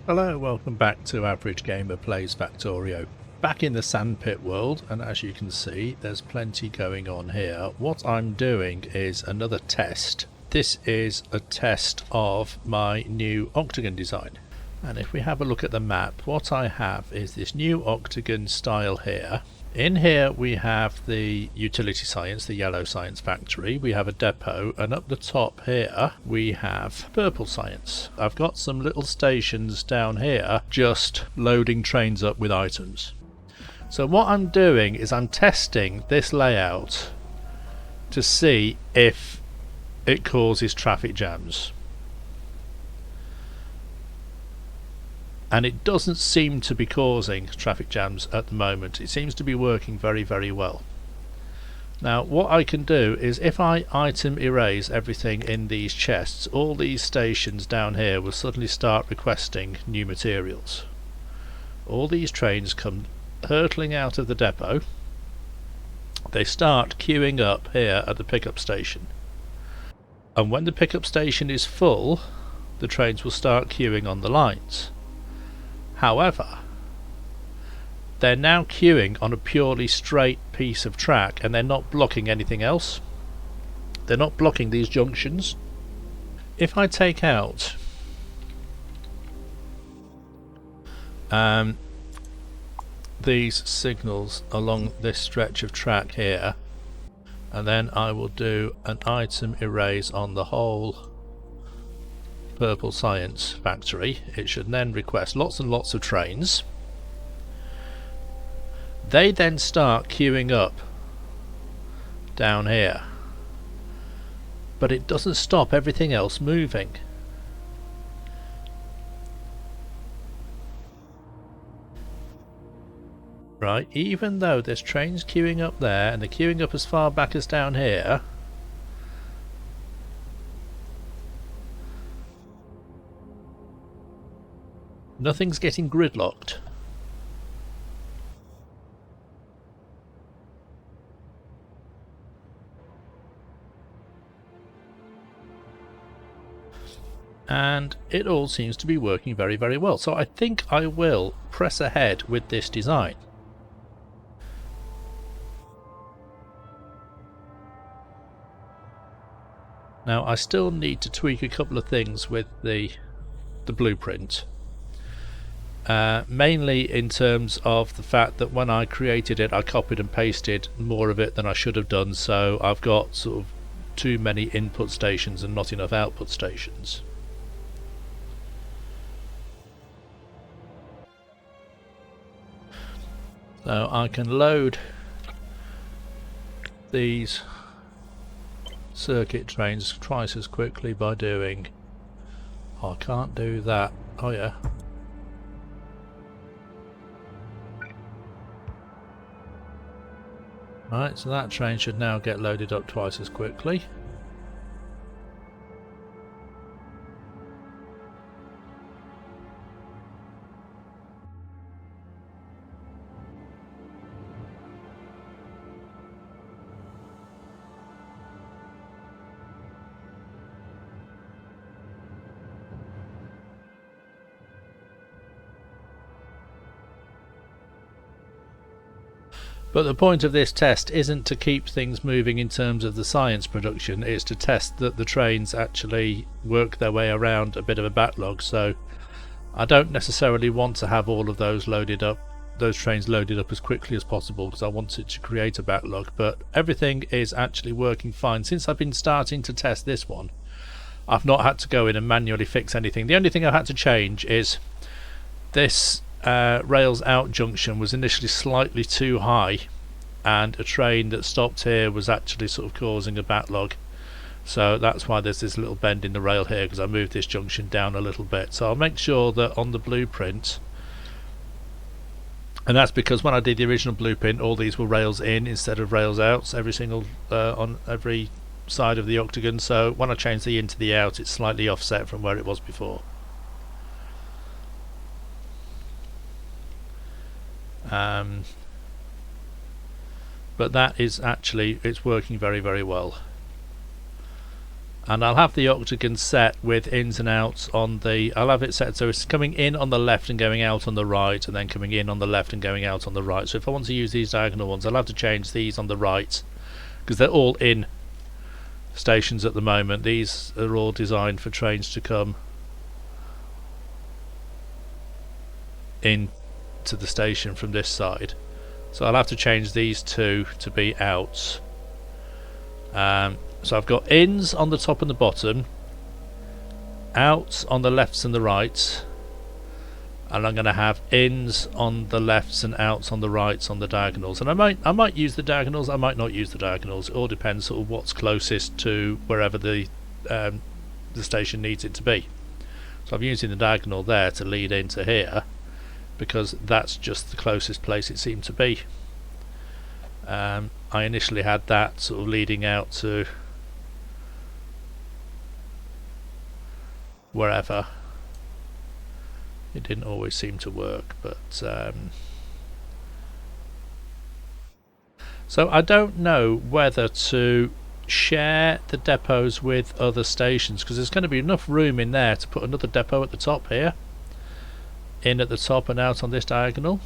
Hello, welcome back to Average Gamer Plays Factorio. Back in the sandpit world, and as you can see there's plenty going on here. What I'm doing is another test. This is a test of my new octagon design. And if we have a look at the map, what I have is this new octagon style here. In here we have the utility science, the yellow science factory, we have a depot, and up the top here we have purple science. I've got some little stations down here just loading trains up with items. So what I'm doing is I'm testing this layout to see if it causes traffic jams. And it doesn't seem to be causing traffic jams at the moment. It seems to be working very, very well. Now what I can do is if I item erase everything in these chests, all these stations down here will suddenly start requesting new materials. All these trains come hurtling out of the depot. They start queuing up here at the pickup station. And when the pickup station is full, the trains will start queuing on the lines. However, they're now queuing on a purely straight piece of track and they're not blocking anything else. They're not blocking these junctions. If I take out these signals along this stretch of track here, and then I will do an item erase on the whole purple science factory, it should then request lots and lots of trains. They then start queuing up down here, but it doesn't stop everything else moving. Right, even though there's trains queuing up there and they're queuing up as far back as down here, nothing's getting gridlocked. And it all seems to be working very, very well. So I think I will press ahead with this design. Now I still need to tweak a couple of things with the blueprint. Mainly in terms of the fact that when I created it I copied and pasted more of it than I should have done, so I've got sort of too many input stations and not enough output stations. So I can load these circuit trains twice as quickly by doing... I can't do that. Oh yeah. Right, so that train should now get loaded up twice as quickly. But the point of this test isn't to keep things moving in terms of the science production, it's to test that the trains actually work their way around a bit of a backlog. So I don't necessarily want to have all of those loaded up, those trains loaded up as quickly as possible, because I want it to create a backlog. But everything is actually working fine. Since I've been starting to test this one, I've not had to go in and manually fix anything. The only thing I've had to change is this rails out junction was initially slightly too high, and a train that stopped here was actually sort of causing a backlog. So that's why there's this little bend in the rail here, because I moved this junction down a little bit. So I'll make sure that on the blueprint, and that's because when I did the original blueprint all these were rails in instead of rails out, every single on every side of the octagon. So when I change the in to the out, it's slightly offset from where it was before. But that is actually, it's working very, very well. and I'll have the octagon set with ins and outs on the, I'll have it set so it's coming in on the left and going out on the right, and then coming in on the left and going out on the right. So if I want to use these diagonal ones, I'll have to change these on the right, because they're all in stations at the moment. These are all designed for trains to come in to the station from this side. So I'll have to change these two to be outs. So I've got ins on the top and the bottom, outs on the lefts and the rights, and I'm going to have ins on the lefts and outs on the rights on the diagonals. And I might use the diagonals, I might not use the diagonals. It all depends sort of what's closest to wherever the station needs it to be. So I'm using the diagonal there to lead into here, because that's just the closest place it seemed to be. I initially had that sort of leading out to wherever. It didn't always seem to work, but so I don't know whether to share the depots with other stations, because there's going to be enough room in there to put another depot at the top here, in at the top and out on this diagonal,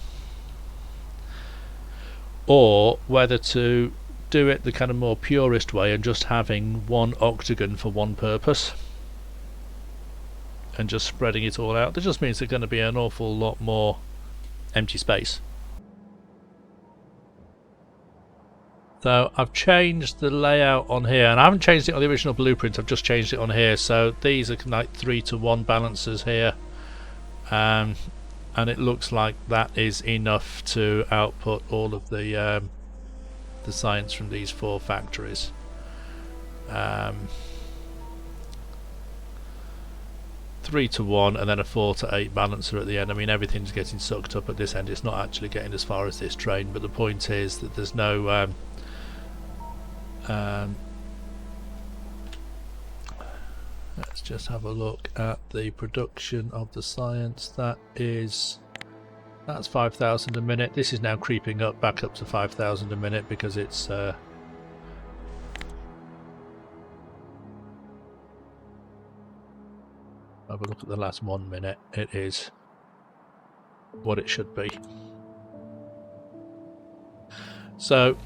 or whether to do it the kind of more purist way and just having one octagon for one purpose and just spreading it all out. That just means there's going to be an awful lot more empty space. So I've changed the layout on here, and I haven't changed it on the original blueprint, I've just changed it on here. So these are like 3-to-1 balancers here, and it looks like that is enough to output all of the science from these 4 factories. 3-to-1 and then a 4-to-8 balancer at the end. I mean, everything's getting sucked up at this end. It's not actually getting as far as this train, but the point is that there's no let's just have a look at the production of the science. That's 5,000 a minute. This is now creeping up back up to 5,000 a minute because it's have a look at the last 1 minute. It is what it should be. So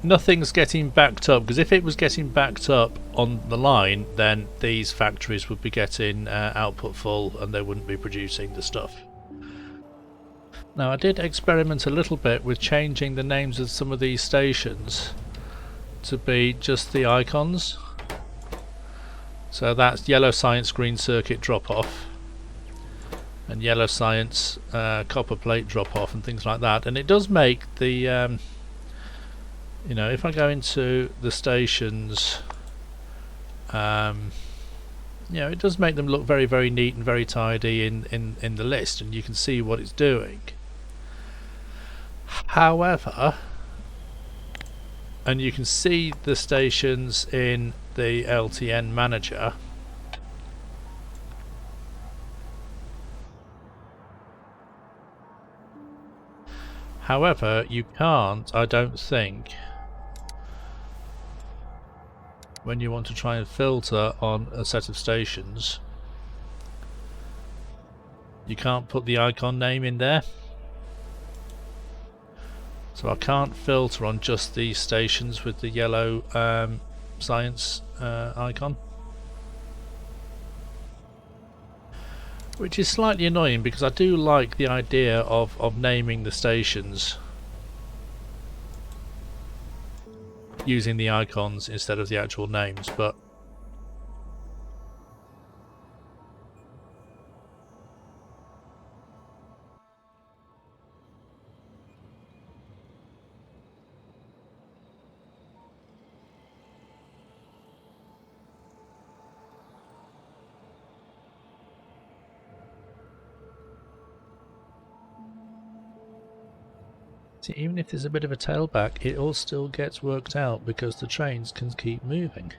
nothing's getting backed up, because if it was getting backed up on the line, then these factories would be getting output full and they wouldn't be producing the stuff. Now I did experiment a little bit with changing the names of some of these stations to be just the icons. So that's yellow science, green circuit drop off, and yellow science, copper plate drop off, and things like that. And it does make the you know, if I go into the stations, you know, it does make them look very, very neat and very tidy in the list, and you can see what it's doing. However, and you can see the stations in the LTN Manager. However, you can't, I don't think, when you want to try and filter on a set of stations, you can't put the icon name in there. So I can't filter on just these stations with the yellow science icon, which is slightly annoying because I do like the idea of naming the stations using the icons instead of the actual names, but see, even if there's a bit of a tailback, it all still gets worked out because the trains can keep moving.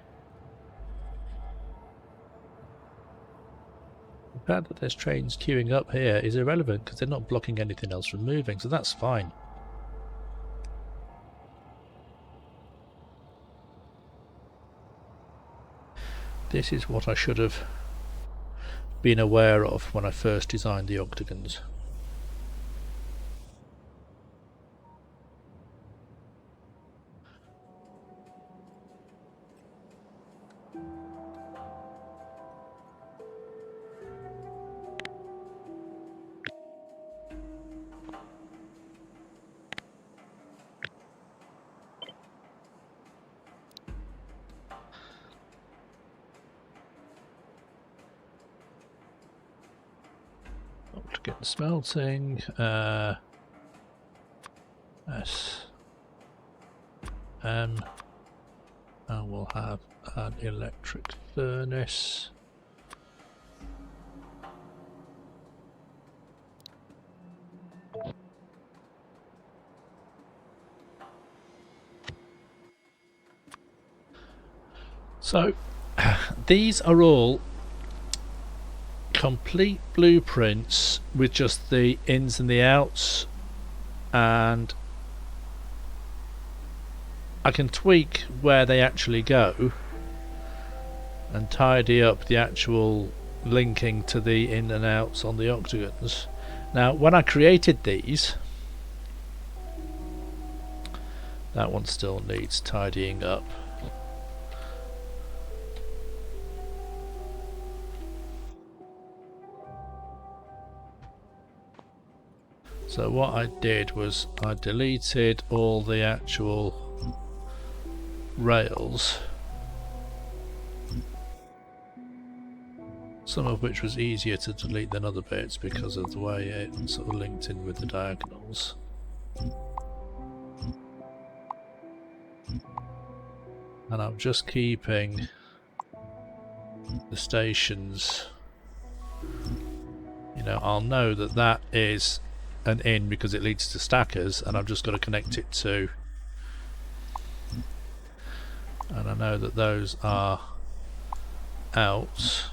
The fact that there's trains queuing up here is irrelevant because they're not blocking anything else from moving, so that's fine. This is what I should have been aware of when I first designed the octagons. Octagon smelting, S M, and we'll have an electric furnace. So these are all complete blueprints with just the ins and the outs, and I can tweak where they actually go and tidy up the actual linking to the in and outs on the octagons. Now when I created these, that one still needs tidying up. So what I did was I deleted all the actual rails, some of which was easier to delete than other bits because of the way it sort of linked in with the diagonals. And I'm just keeping the stations. You know, I'll know that that is an in because it leads to stackers, and I've just got to connect it to, and I know that those are outs,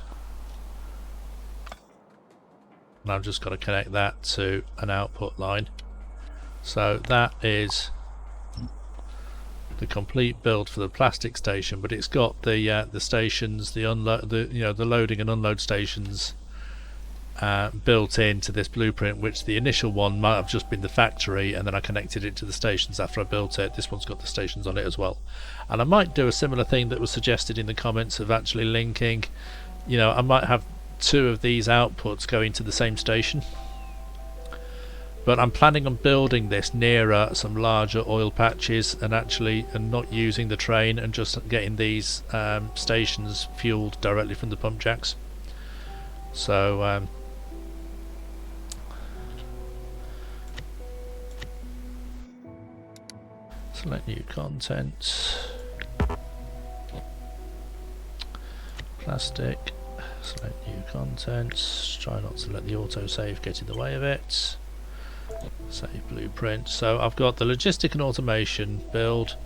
and I've just got to connect that to an output line. So that is the complete build for the plastic station, but it's got the stations, the loading and unload stations built into this blueprint, which the initial one might have just been the factory, and then I connected it to the stations after I built it. This one's got the stations on it as well, and I might do a similar thing that was suggested in the comments of actually linking, you know, I might have two of these outputs going to the same station, but I'm planning on building this nearer some larger oil patches and not using the train, and just getting these stations fueled directly from the pump jacks. So select new contents, plastic, select new contents, try not to let the autosave get in the way of it, save blueprint. So I've got the logistic and automation build,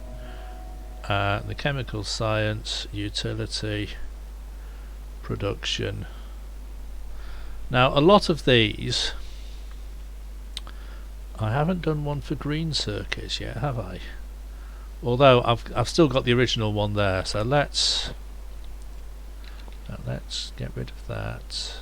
the chemical science, utility, production. Now a lot of these, I haven't done one for green circuits yet, have I? Although I've still got the original one there, so let's get rid of that.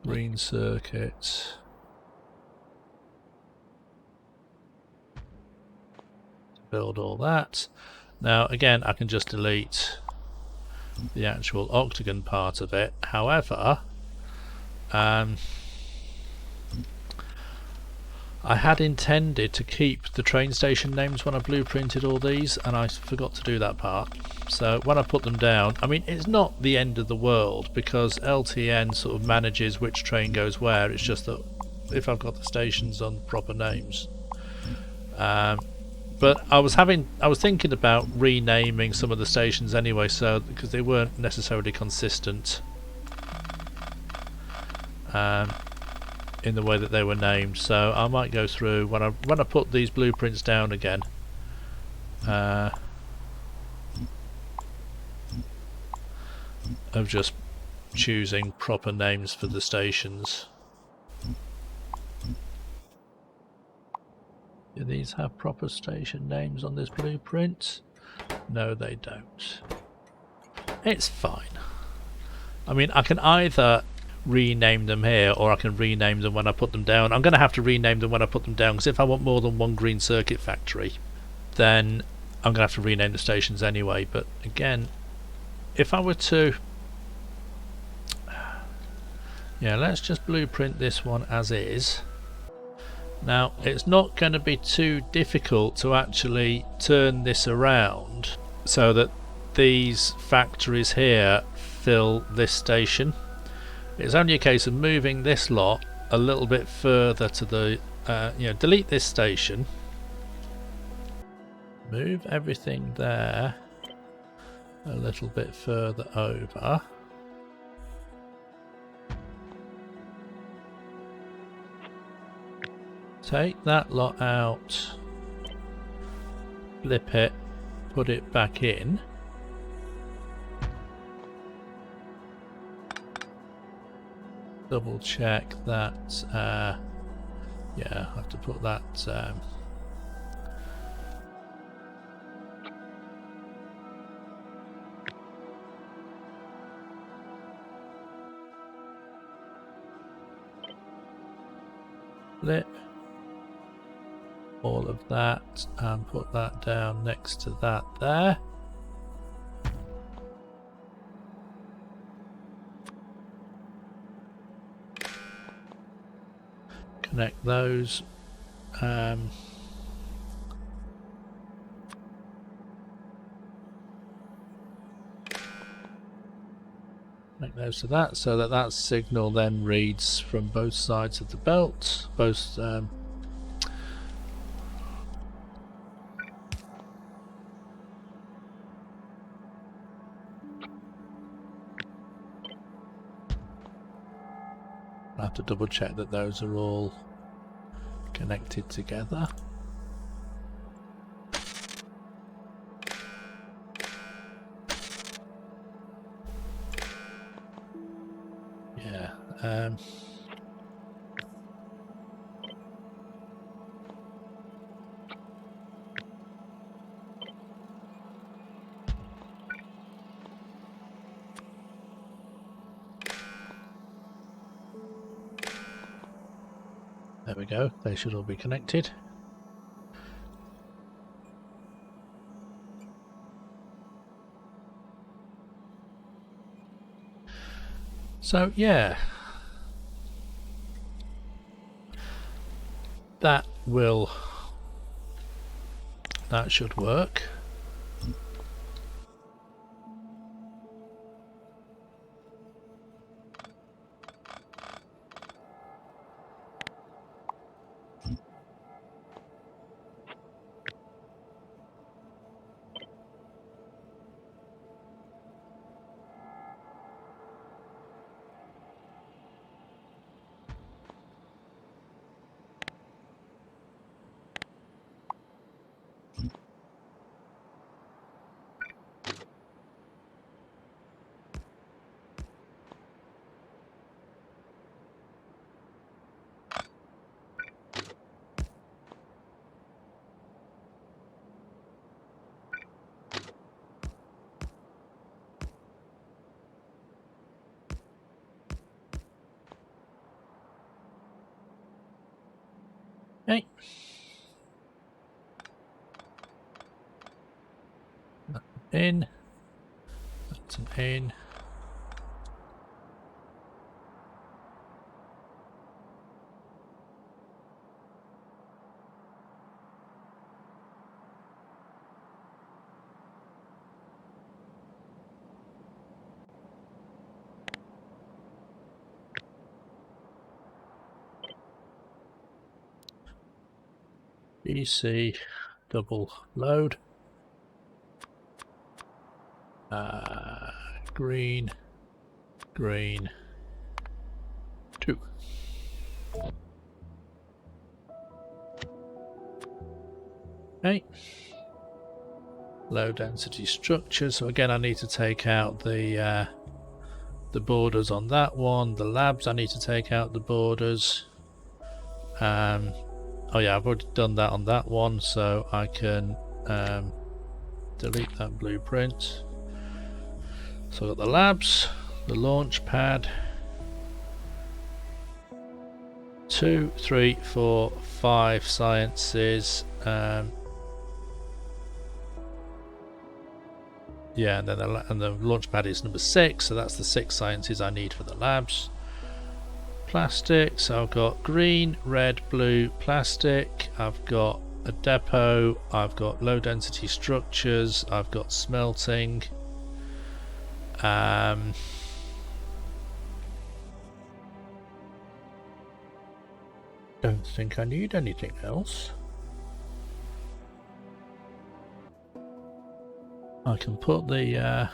Green circuit. Build all that. Now again, I can just delete the actual octagon part of it. However, I had intended to keep the train station names when I blueprinted all these, and I forgot to do that part. So when I put them down, I mean, it's not the end of the world because LTN sort of manages which train goes where. It's just that if I've got the stations on proper names. But I was thinking about renaming some of the stations anyway, so because they weren't necessarily consistent in the way that they were named. So I might go through when I put these blueprints down again. of just choosing proper names for the stations. Do these have proper station names on this blueprint? No, they don't. It's fine. I mean, I can either rename them here, or I can rename them when I put them down. I'm going to have to rename them when I put them down, because if I want more than one green circuit factory, then I'm going to have to rename the stations anyway. But again, if I were to... yeah, let's just blueprint this one as is. Now, it's not going to be too difficult to actually turn this around so that these factories here fill this station. It's only a case of moving this lot a little bit further to the, delete this station, move everything there a little bit further over. Take that lot out, flip it, put it back in. Double check that, yeah, I have to put that, flip all of that and put that down next to that there. Connect those. Connect those to that, so that that signal then reads from both sides of the belt, both I have to double check that those are all connected together. Yeah. There we go, they should all be connected. So yeah, that should work. Okay. In. That's an in. BC double load. Green, green, 2. Okay. Low density structure. So again, I need to take out the the borders on that one. The labs, I need to take out the borders. Oh yeah, I've already done that on that one, so I can delete that blueprint. So I've got the labs, the launch pad, 2, 3, 4, 5 sciences. Yeah, and then the launch pad is number 6, so that's the 6 sciences I need for the labs. Plastic, so I've got green, red, blue, plastic. I've got a depot. I've got low density structures. I've got smelting. Don't think I need anything else. I can put the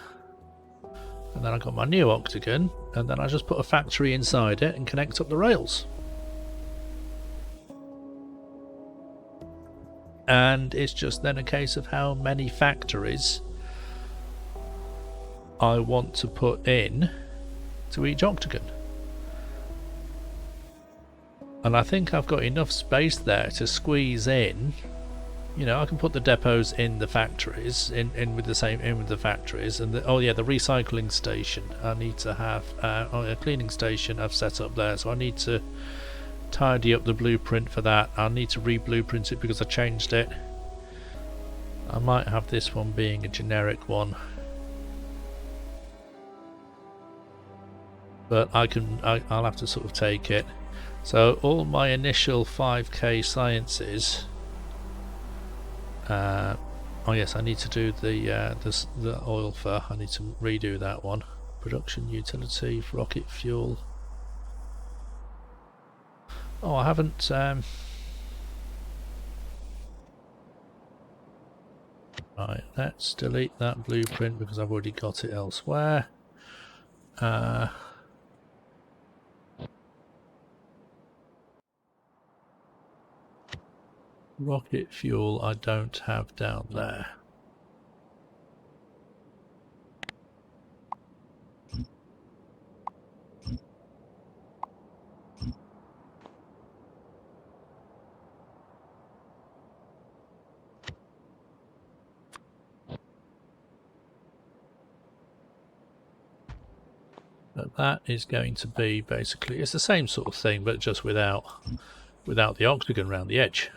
and then I got my new octagon, and then I just put a factory inside it and connect up the rails. And it's just then a case of how many factories I want to put in to each octagon. And I think I've got enough space there to squeeze in. You know, I can put the depots in the factories, in with the factories, and oh yeah, the recycling station. I need to have a cleaning station I've set up there, so I need to tidy up the blueprint for that. I need to re-blueprint it because I changed it. I might have this one being a generic one, but I'll have to sort of take it. So all my initial 5k sciences. Oh yes, I need to do the oil for. I need to redo that one. Production utility, rocket fuel. Oh, I haven't. Right, let's delete that blueprint because I've already got it elsewhere. Rocket fuel I don't have down there. But that is going to be basically, it's the same sort of thing, but just without the octagon around the edge.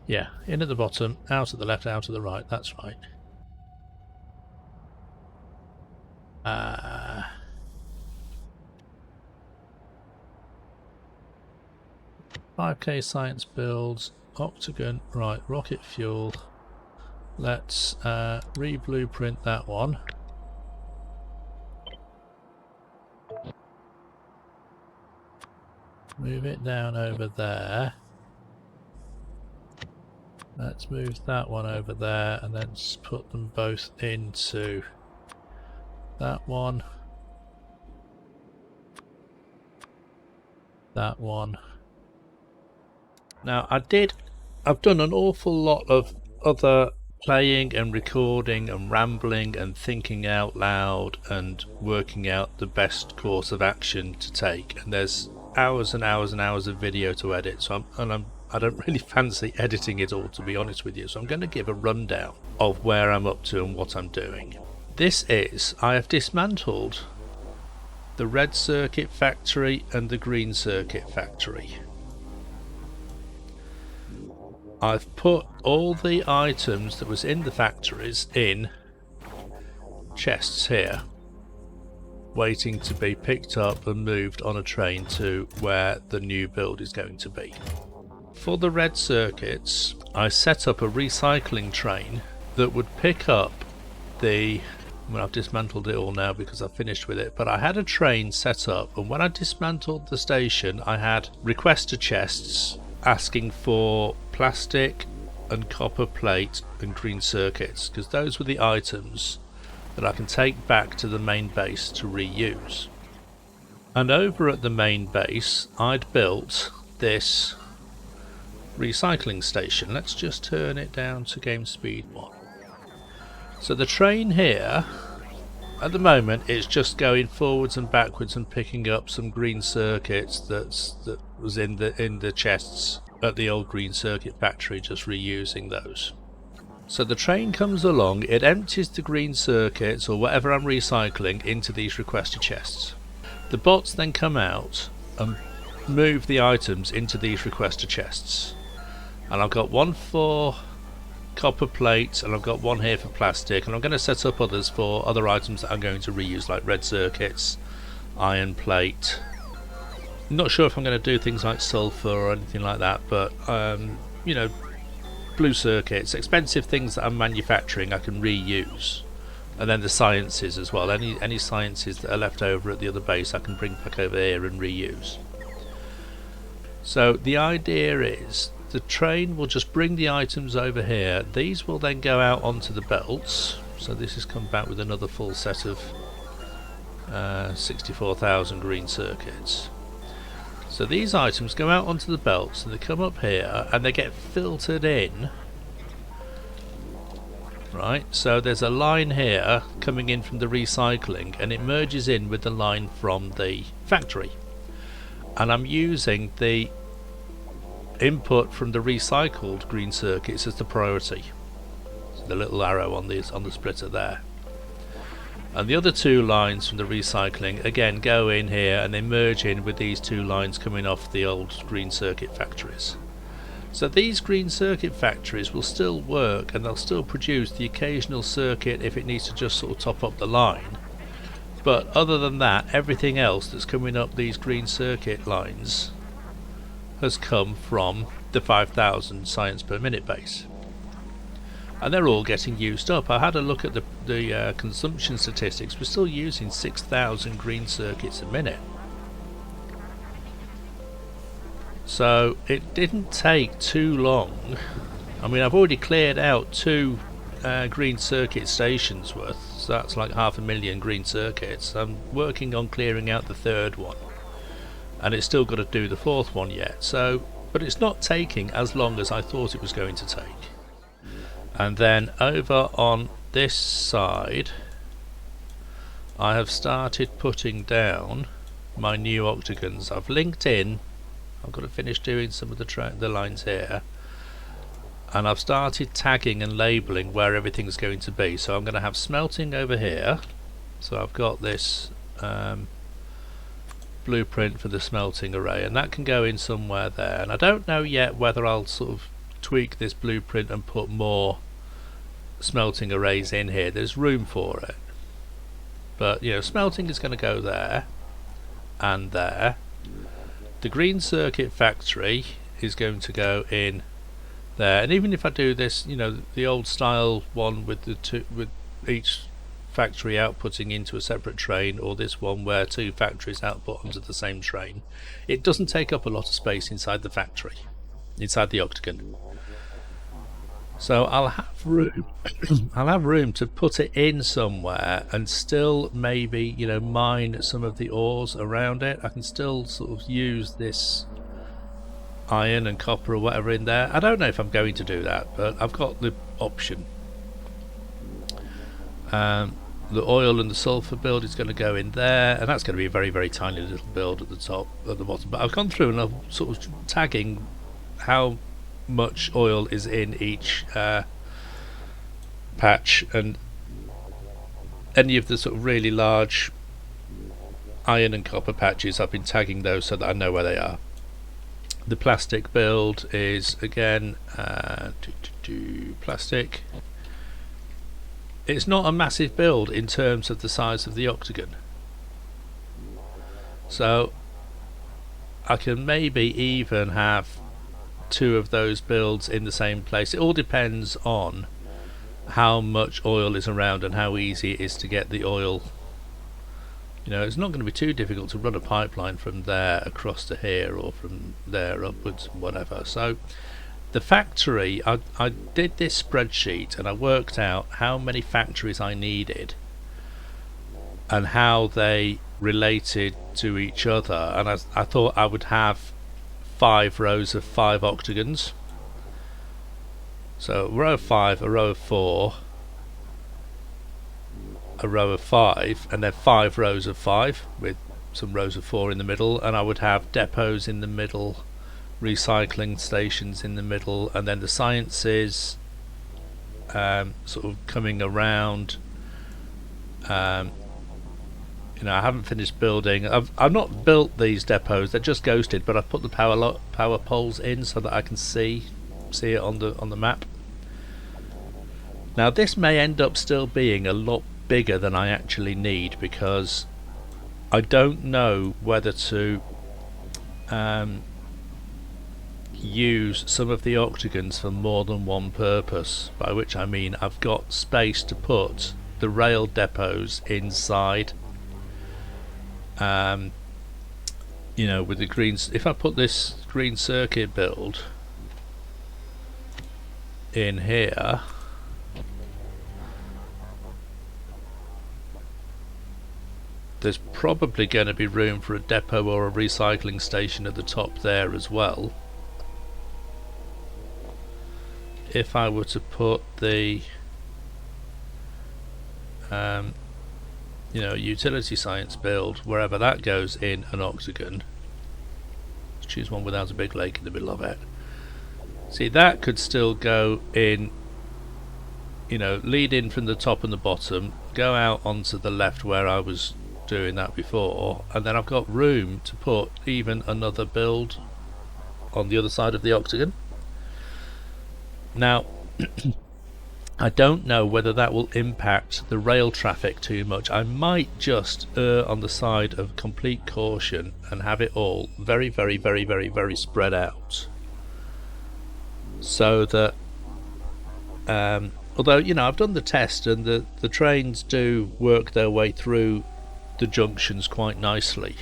Yeah, in at the bottom, out at the left, out at the right, that's right. 5k science builds, octagon, right, rocket fuel. Let's re-blueprint that one. Move it down over there. Let's move that one over there and then put them both into that one. That one. Now I've done an awful lot of other playing and recording and rambling and thinking out loud and working out the best course of action to take, and there's hours and hours and hours of video to edit, so I don't really fancy editing it all, to be honest with you, so I'm going to give a rundown of where I'm up to and what I'm doing. This is, I have dismantled the red circuit factory and the green circuit factory. I've put all the items that was in the factories in chests here, waiting to be picked up and moved on a train to where the new build is going to be. For the red circuits, I set up a recycling train that would pick up the... Well, I've dismantled it all now because I've finished with it, but I had a train set up, and when I dismantled the station I had requester chests asking for plastic and copper plate and green circuits, because those were the items that I can take back to the main base to reuse. And over at the main base I'd built this recycling station. Let's just turn it down to game speed 1. So the train here at the moment it's just going forwards and backwards and picking up some green circuits that was in the chests at the old green circuit factory, just reusing those. So the train comes along, it empties the green circuits or whatever I'm recycling into these requester chests. The bots then come out and move the items into these requester chests, and I've got one for copper plates and I've got one here for plastic, and I'm going to set up others for other items that I'm going to reuse, like red circuits, iron plate. I'm not sure if I'm going to do things like sulfur or anything like that, but you know, blue circuits, expensive things that I'm manufacturing I can reuse. And then the sciences as well, any sciences that are left over at the other base I can bring back over here and reuse. So the idea is the train will just bring the items over here. These will then go out onto the belts. So this has come back with another full set of 64,000 green circuits. So these items go out onto the belts and they come up here and they get filtered in. Right, so there's a line here coming in from the recycling and it merges in with the line from the factory. And I'm using the input from the recycled green circuits as the priority. So the little arrow on the splitter there. And the other two lines from the recycling again go in here and they merge in with these two lines coming off the old green circuit factories. So these green circuit factories will still work and they'll still produce the occasional circuit if it needs to just sort of top up the line. But other than that, everything else that's coming up these green circuit lines has come from the 5,000 science per minute base. And they're all getting used up. I had a look at the consumption statistics. We're still using 6,000 green circuits a minute. So it didn't take too long. I mean, I've already cleared out 2 green circuit stations worth, so that's like 500,000 green circuits. I'm working on clearing out the 3rd one, and it's still got to do the 4th one yet. So, but it's not taking as long as I thought it was going to take. And then over on this side, I have started putting down my new octagons. I've linked in. I've got to finish doing some of the lines here, and I've started tagging and labelling where everything's going to be. So I'm going to have smelting over here, so I've got this blueprint for the smelting array, and that can go in somewhere there. And I don't know yet whether I'll sort of tweak this blueprint and put more smelting arrays in here. There's room for it, but you know, smelting is going to go there and there. The green circuit factory is going to go in there, and even if I do this, you know, the old style one with with each factory outputting into a separate train, or this one where 2 factories output onto the same train, it doesn't take up a lot of space inside the factory, inside the octagon. So I'll have room I'll have room to put it in somewhere and still maybe, you know, mine some of the ores around it. I can still sort of use this iron and copper or whatever in there. I don't know if I'm going to do that, but I've got the option. The oil and the sulfur build is going to go in there, and that's going to be a very, very tiny little build at the top, at the bottom. But I've gone through and I'm sort of tagging how much oil is in each patch, and any of the sort of really large iron and copper patches I've been tagging those so that I know where they are. The plastic build is again plastic. It's not a massive build in terms of the size of the octagon, so I can maybe even have 2 of those builds in the same place. It all depends on how much oil is around and how easy it is to get the oil. You know, it's not going to be too difficult to run a pipeline from there across to here, or from there upwards, whatever. So the factory, I did this spreadsheet and I worked out how many factories I needed and how they related to each other, and I thought I would have 5 rows of 5 octagons. So row of 5, a row of 4, a row of 5 and then 5 rows of 5 with some rows of 4 in the middle, and I would have depots in the middle, recycling stations in the middle, and then the sciences sort of coming around. You know, I haven't finished building. I've not built these depots; they're just ghosted. But I've put the power poles in so that I can see it on the map. Now this may end up still being a lot bigger than I actually need, because I don't know whether to use some of the octagons for more than one purpose, by which I mean I've got space to put the rail depots inside. You know, with the greens, if I put this green circuit build in here, there's probably going to be room for a depot or a recycling station at the top there as well. If I were to put the you know, utility science build, wherever that goes, in an octagon, let's choose one without a big lake in the middle of it. See, that could still go in, you know, lead in from the top and the bottom, go out onto the left where I was doing that before, and then I've got room to put even another build on the other side of the octagon. Now I don't know whether that will impact the rail traffic too much. I might just err on the side of complete caution and have it all very, very, very, very, very spread out, so that although, you know, I've done the test and the trains do work their way through the junctions quite nicely.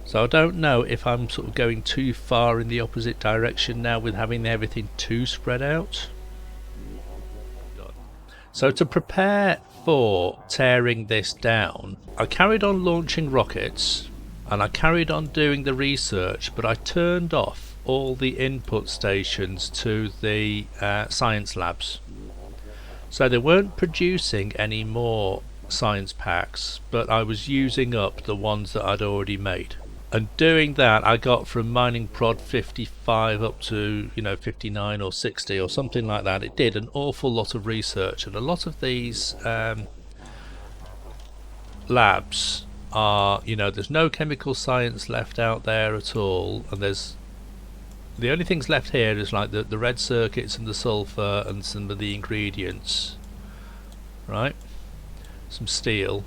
So I don't know if I'm sort of going too far in the opposite direction now with having everything too spread out. So to prepare for tearing this down, I carried on launching rockets and I carried on doing the research, but I turned off all the input stations to the science labs. So they weren't producing any more science packs, but I was using up the ones that I'd already made. And doing that, I got from mining prod 55 up to, you know, 59 or 60 or something like that. It did an awful lot of research, and a lot of these labs are, you know, there's no chemical science left out there at all, and there's the only things left here is like the red circuits and the sulfur and some of the ingredients, right? Some steel,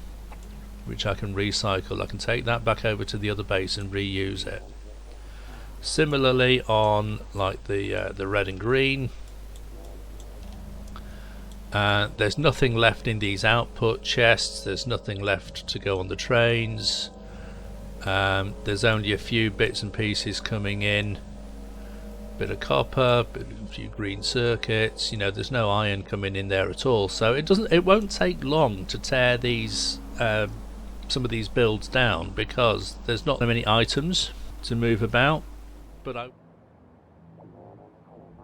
which I can recycle. I can take that back over to the other base and reuse it. Similarly on like the red and green, there's nothing left in these output chests, there's nothing left to go on the trains, there's only a few bits and pieces coming in, bit of copper, a few green circuits, you know, there's no iron coming in there at all. So it won't take long to tear these some of these builds down, because there's not so many items to move about. But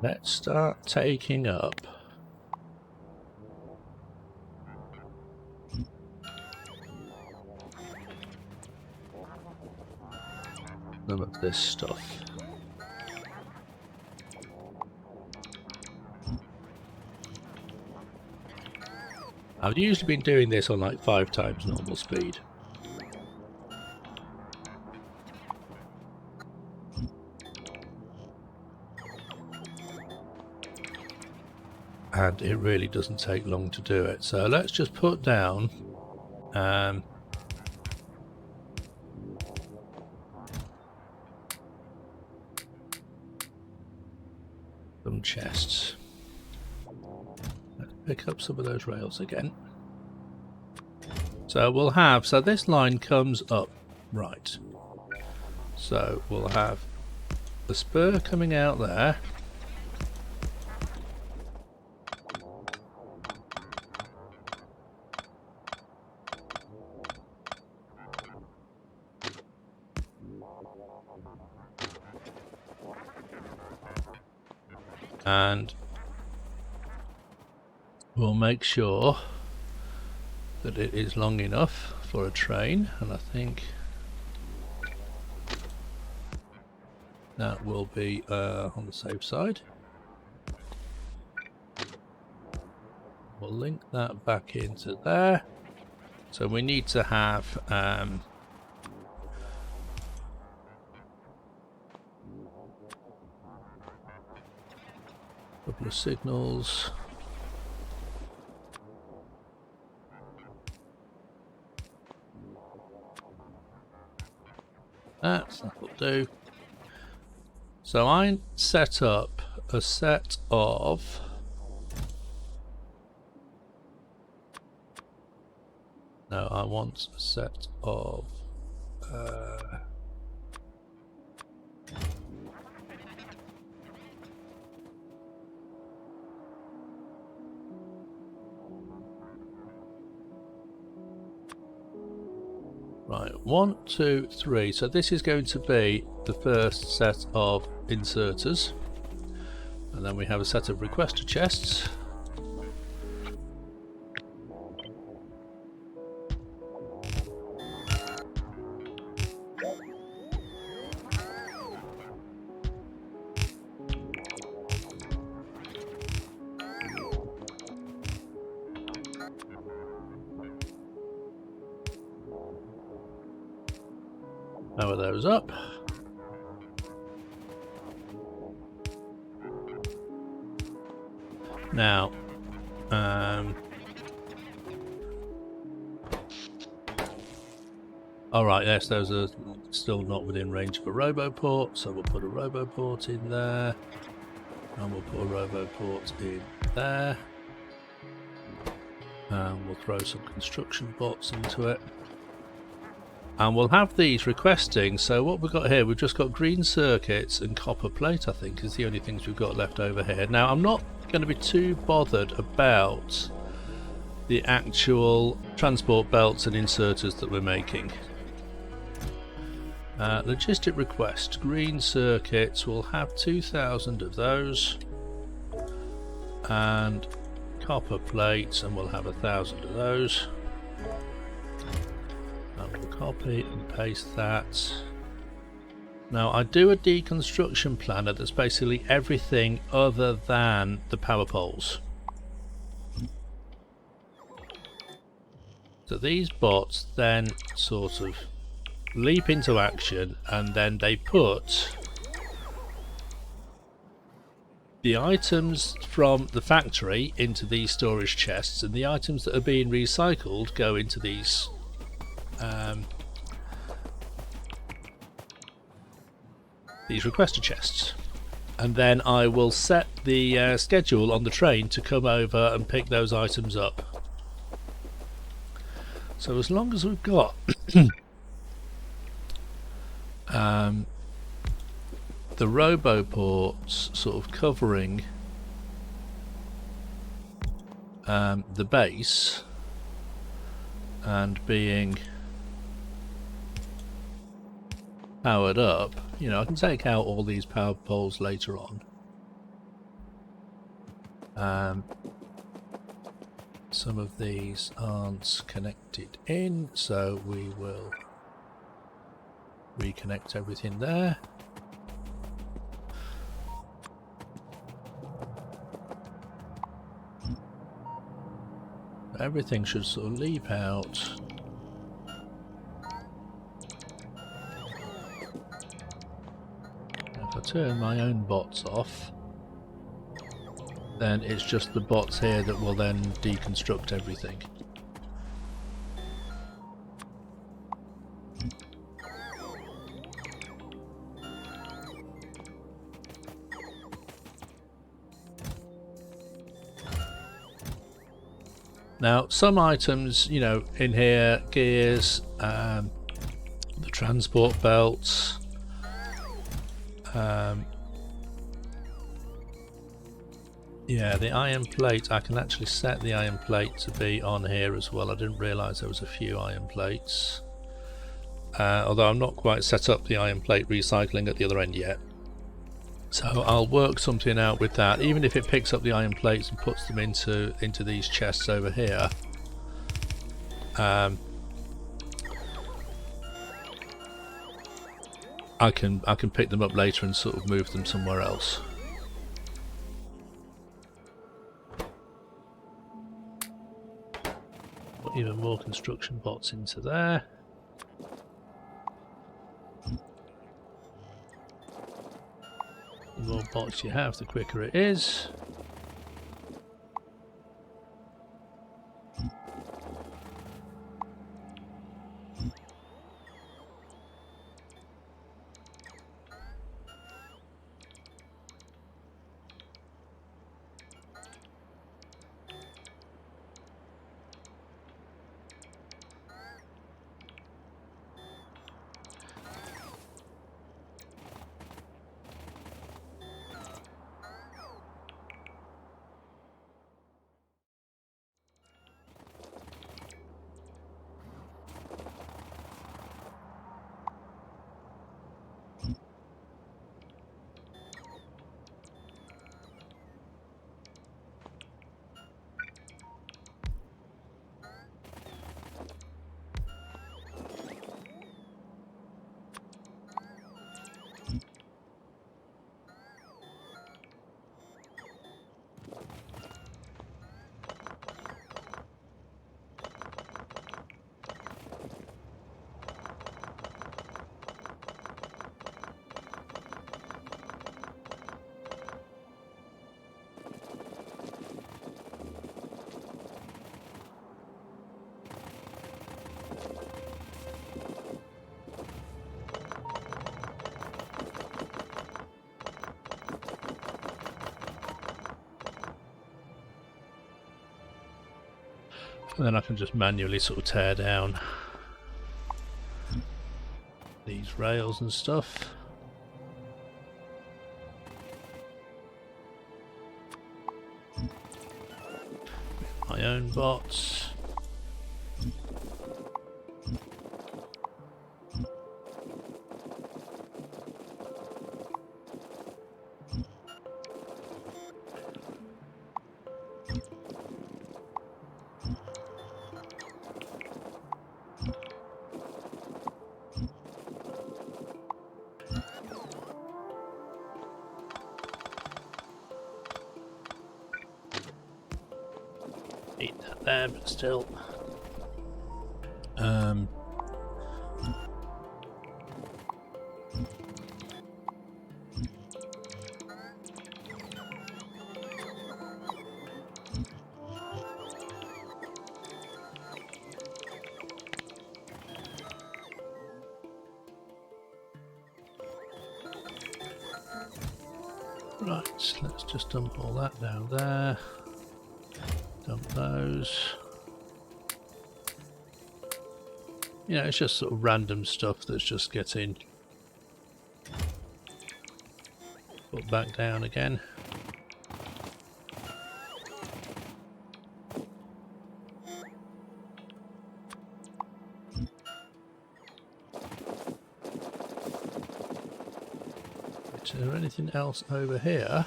let's start taking up some of this stuff. I've usually been doing this on like 5 times normal speed. And it really doesn't take long to do it. So let's just put down some chests. Let's pick up some of those rails again. So we'll have, so this line comes up, right. So we'll have the spur coming out there. And We'll make sure that it is long enough for a train, and I think that will be on the safe side. We'll link that back into there. So we need to have a couple of signals. That'll do. So I set up a set of I want a set of right, 1, 2, 3. So this is going to be the first set of inserters, and then we have a set of requester chests. Power those up. Now, alright, yes, those are still not within range of a roboport, so we'll put a roboport in there, and we'll put a roboport in there, and we'll throw some construction bots into it. And we'll have these requesting. So what we've got here, we've just got green circuits and copper plate, I think, is the only things we've got left over here. Now, I'm not going to be too bothered about the actual transport belts and inserters that we're making. Logistic request, green circuits, we'll have 2,000 of those. And copper plates, and we'll have 1,000 of those. Copy and paste that. Now I do a deconstruction planner that's basically everything other than the power poles. So these bots then sort of leap into action, and then they put the items from the factory into these storage chests, and the items that are being recycled go into these requester chests, and then I will set the schedule on the train to come over and pick those items up. So as long as we've got the roboports sort of covering the base and being powered up, you know, I can take out all these power poles later on. Some of these aren't connected in, so we will reconnect everything there. Everything should sort of leap out. If I turn my own bots off, then it's just the bots here that will then deconstruct everything. Now, some items, you know, in here, gears, the transport belts, yeah, the iron plate, I can actually set the iron plate to be on here as well. I didn't realise there was a few iron plates. Although I'm not quite set up the iron plate recycling at the other end yet. So I'll work something out with that, even if it picks up the iron plates and puts them into these chests over here. I can pick them up later and sort of move them somewhere else. Put even more construction bots into there. The more bots you have, the quicker it is. And then I can just manually sort of tear down these rails and stuff. My own bots. Eat that there, but still. Right, let's just dump all that down there. Dump those. You know, it's just sort of random stuff that's just getting put back down again. Is there anything else over here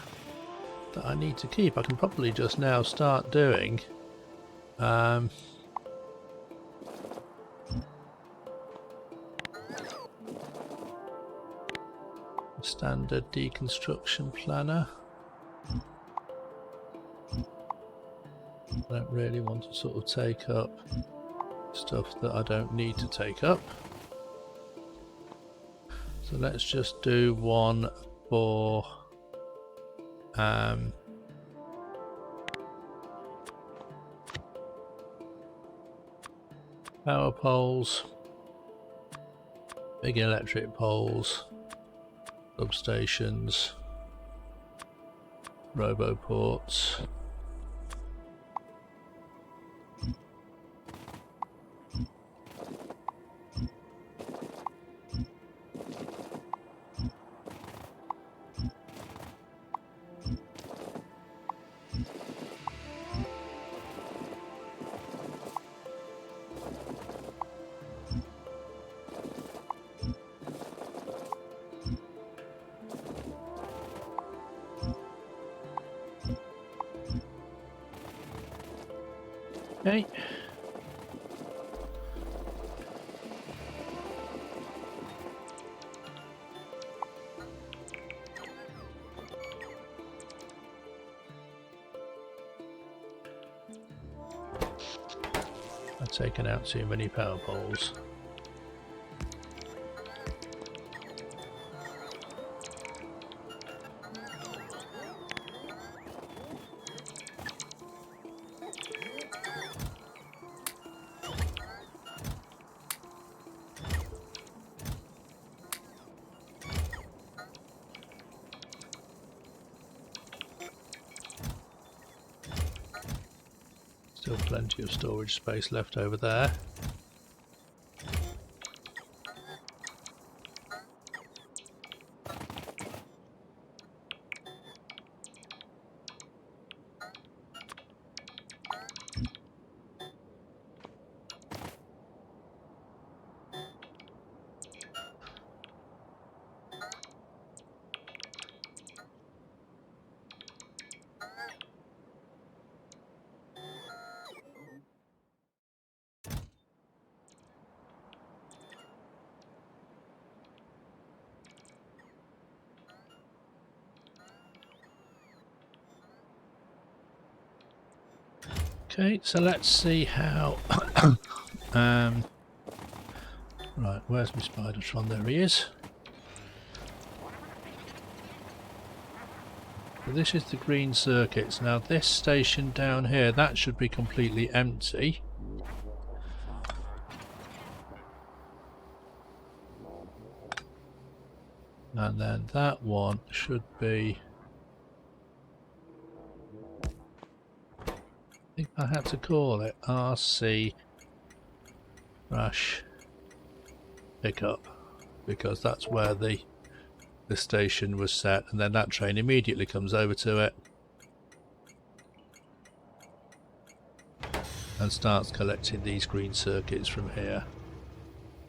that I need to keep? I can probably just now start doing standard deconstruction planner. I don't really want to sort of take up stuff that I don't need to take up. So let's just do one for power poles, big electric poles, substations, roboports. Okay. I've taken out too many power poles. Still plenty of storage space left over there. Okay, so let's see how right, where's my Spidertron? There he is. So this is the green circuits. Now this station down here, that should be completely empty. And then that one should be, I think I had to call it RC pickup, because that's where the station was set, and then that train immediately comes over to it and starts collecting these green circuits from here.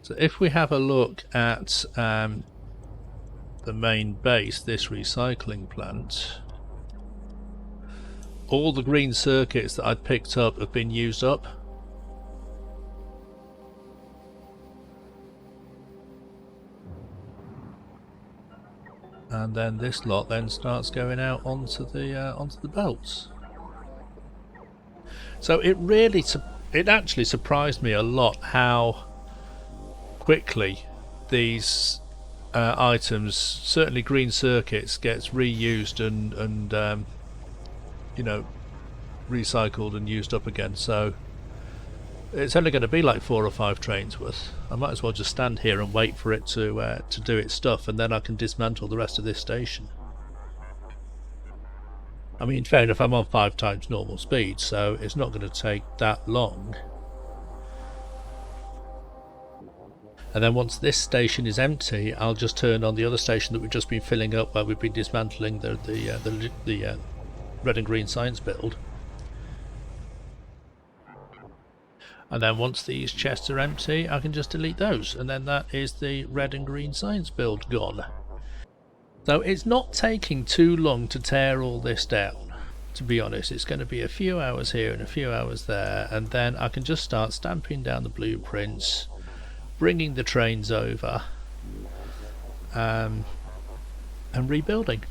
So if we have a look at the main base, this recycling plant, all the green circuits that I'd picked up have been used up. And then this lot then starts going out onto the belts. So it actually surprised me a lot how quickly these items, certainly green circuits, gets reused and you know, recycled and used up again. So it's only going to be like 4 or 5 trains worth. I might as well just stand here and wait for it to do its stuff, and then I can dismantle the rest of this station. I mean, fair enough, I'm on 5 times normal speed, so it's not going to take that long. And then once this station is empty, I'll just turn on the other station that we've just been filling up, where we've been dismantling the red and green science build. And then once these chests are empty, I can just delete those, and then that is the red and green science build gone. So it's not taking too long to tear all this down, to be honest. It's going to be a few hours here and a few hours there, and then I can just start stamping down the blueprints, bringing the trains over, and rebuilding.